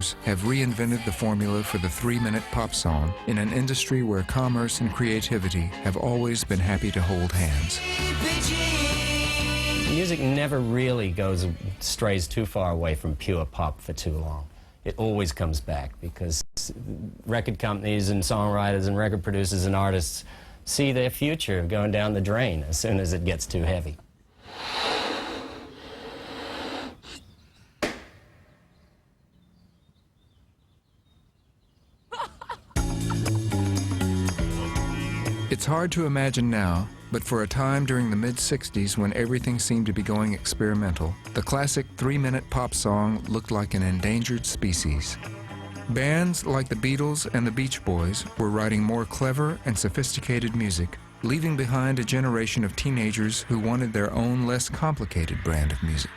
have reinvented the formula for the 3-minute pop song in an industry where commerce and creativity have always been happy to hold hands. Music never really strays too far away from pure pop for too long. It always comes back because record companies and songwriters and record producers and artists see their future going down the drain as soon as it gets too heavy. It's hard to imagine now, but for a time during the mid-'60s when everything seemed to be going experimental, the classic 3-minute pop song looked like an endangered species. Bands like the Beatles and the Beach Boys were writing more clever and sophisticated music, leaving behind a generation of teenagers who wanted their own less complicated brand of music.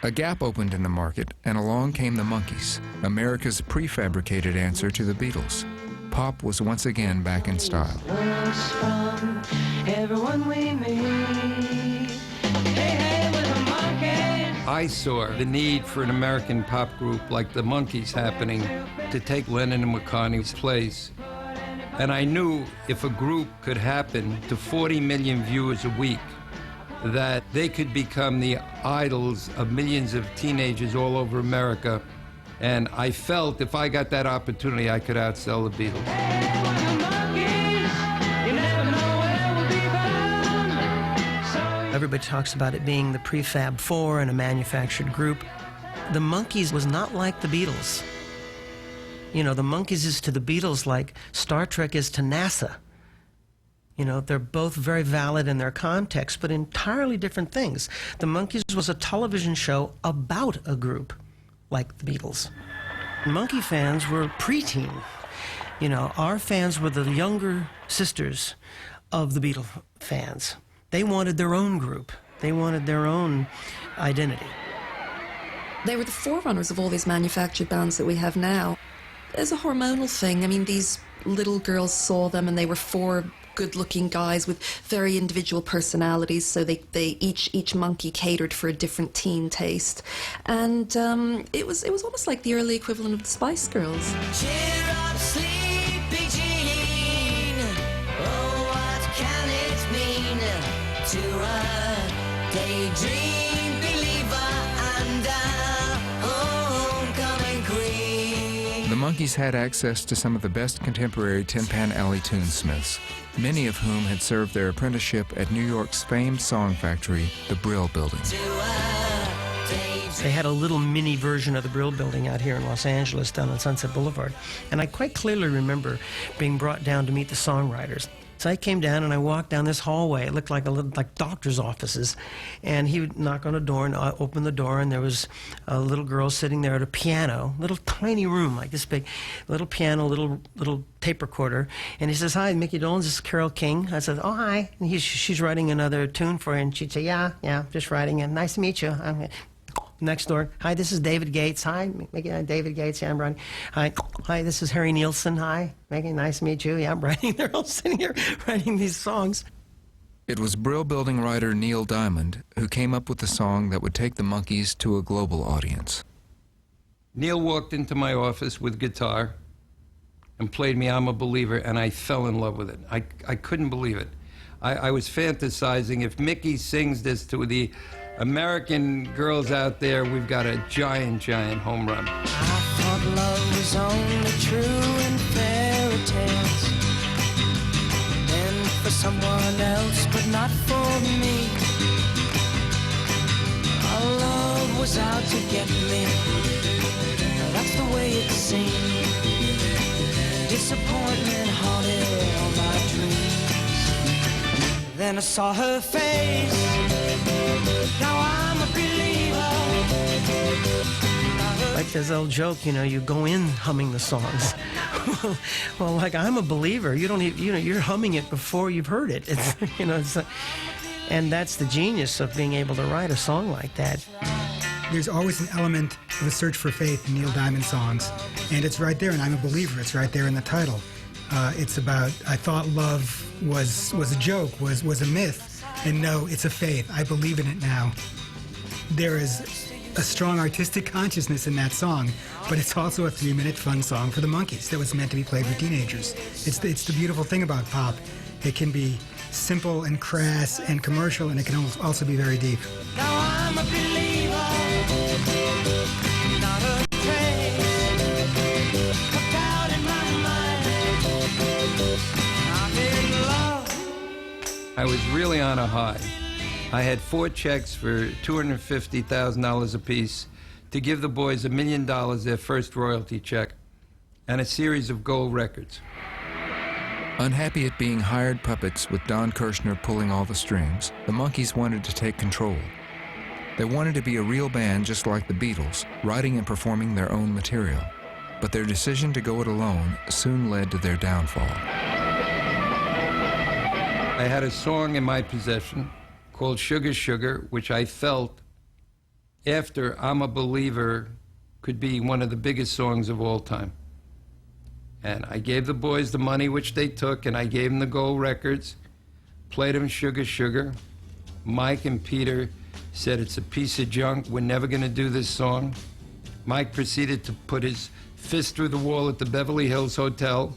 A gap opened in the market, and along came the Monkees, America's prefabricated answer to the Beatles. Pop was once again back in style. I saw the need for an American pop group like the Monkees happening to take Lennon and McCartney's place. And I knew if a group could happen to 40 million viewers a week, that they could become the idols of millions of teenagers all over America. And I felt if I got that opportunity, I could outsell the Beatles. Everybody talks about it being the prefab four and a manufactured group. The Monkees was not like the Beatles. You know, the Monkees is to the Beatles like Star Trek is to NASA. You know, they're both very valid in their context, but entirely different things. The Monkees was a television show about a group like the Beatles. Monkee fans were preteen. You know, our fans were the younger sisters of the Beatles fans. They wanted their own group. They wanted their own identity. They were the forerunners of all these manufactured bands that we have now. It's a hormonal thing. I mean, these little girls saw them and they were four good-looking guys with very individual personalities, so they each Monkee catered for a different teen taste, and it was almost like the early equivalent of the Spice Girls. Cheer up, sleepy Jean. Oh, what can it mean to a daydream believer and a homecoming queen? The Monkees had access to some of the best contemporary Tin Pan Alley tunesmiths, many of whom had served their apprenticeship at New York's famed song factory, the Brill Building. They had a little mini version of the Brill Building out here in Los Angeles down on Sunset Boulevard. And I quite clearly remember being brought down to meet the songwriters. So I came down and I walked down this hallway. It looked like like doctor's offices. And he would knock on a door and I opened the door and there was a little girl sitting there at a piano, little tiny room like this big, little piano, little tape recorder. And he says, "Hi, Mickey Dolenz, this is Carole King." I said, "Oh, hi." And she's writing another tune for you. And she'd say, yeah, just writing it. "Nice to meet you." Next door, "Hi, this is David Gates." "Hi, Mickey, David Gates." "Yeah, I'm writing." Hi, this is Harry Nilsson." "Hi, Mickey, nice to meet you." "Yeah, I'm writing." They're all sitting here writing these songs. It was Brill Building writer Neil Diamond who came up with the song that would take the Monkees to a global audience. Neil walked into my office with guitar and played me "I'm a Believer," and I fell in love with it. I couldn't believe it. I was fantasizing, if Mickey sings this to the American girls out there, we've got a giant, giant home run. I thought love was only true in fairy tales, and for someone else, but not for me. Our love was out to get me. That's the way it seemed. Disappointment haunted all my dreams. Then I saw her face. Now I'm a believer. Like this old joke, you know, you go in humming the songs. Well, like "I'm a Believer," you don't even, you're humming it before you've heard it. It's, and that's the genius of being able to write a song like that. There's always an element of a search for faith in Neil Diamond songs, and it's right there in "I'm a Believer." It's right there in the title. It's about, I thought love was a joke, was a myth, and no, it's a faith. I believe in it now. There is a strong artistic consciousness in that song, but it's also a 3-minute fun song for the Monkees that was meant to be played for teenagers. It's the beautiful thing about pop. It can be simple and crass and commercial, and it can also be very deep. Now I'm a believer, not a trace of doubt in my mind. I'm in love. I was really on a high. I had 4 checks for $250,000 apiece to give the boys $1 million, their first royalty check, and a series of gold records. Unhappy at being hired puppets with Don Kirshner pulling all the strings, the Monkees wanted to take control. They wanted to be a real band just like the Beatles, writing and performing their own material. But their decision to go it alone soon led to their downfall. I had a song in my possession called Sugar Sugar, which I felt, after I'm a Believer, could be one of the biggest songs of all time. And I gave the boys the money, which they took, and I gave them the gold records, played them Sugar Sugar. Mike and Peter said, it's a piece of junk, we're never gonna do this song. Mike proceeded to put his fist through the wall at the Beverly Hills Hotel.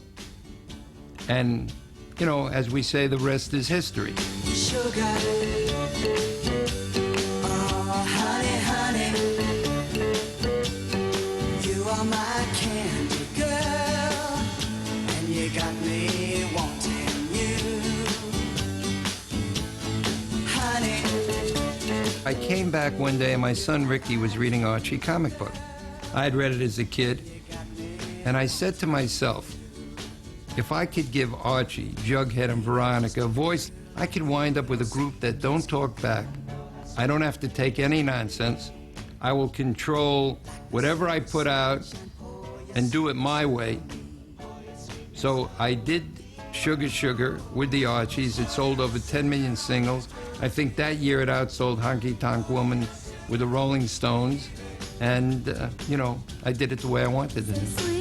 And, you know, as we say, the rest is history. Sugar, oh honey, honey, you are my candy girl, and you got me wanting you, honey. I came back one day and my son Ricky was reading Archie comic book. I had read it as a kid, and I said to myself, if I could give Archie, Jughead, and Veronica a voice, I could wind up with a group that don't talk back. I don't have to take any nonsense. I will control whatever I put out and do it my way. So I did Sugar Sugar with the Archies. It sold over 10 million singles. I think that year it outsold Honky Tonk Woman with the Rolling Stones. And, you know, I did it the way I wanted to do it.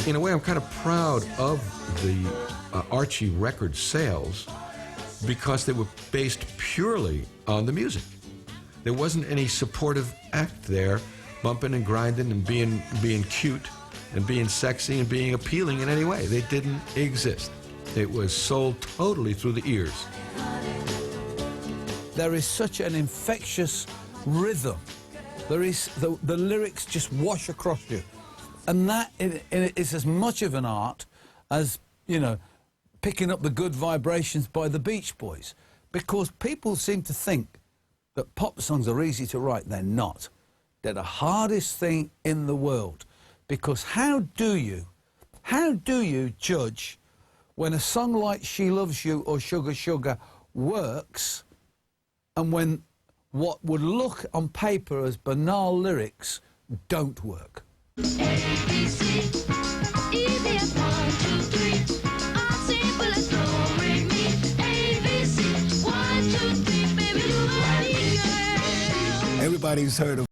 In a way, I'm kind of proud of the Archie record sales because they were based purely on the music. There wasn't any supportive act there, bumping and grinding and being cute and being sexy and being appealing in any way. They didn't exist. It was sold totally through the ears. There is such an infectious rhythm. There is the lyrics just wash across you. And that is as much of an art as, you know, picking up the good vibrations by the Beach Boys. Because people seem to think that pop songs are easy to write. They're not. They're the hardest thing in the world. Because how do you judge when a song like She Loves You or Sugar Sugar works and when what would look on paper as banal lyrics don't work? ABC, easy as 1, 2, 3. I'm simple as do, re, mi. ABC, 1, 2, 3, baby, do I need your help? Everybody's heard of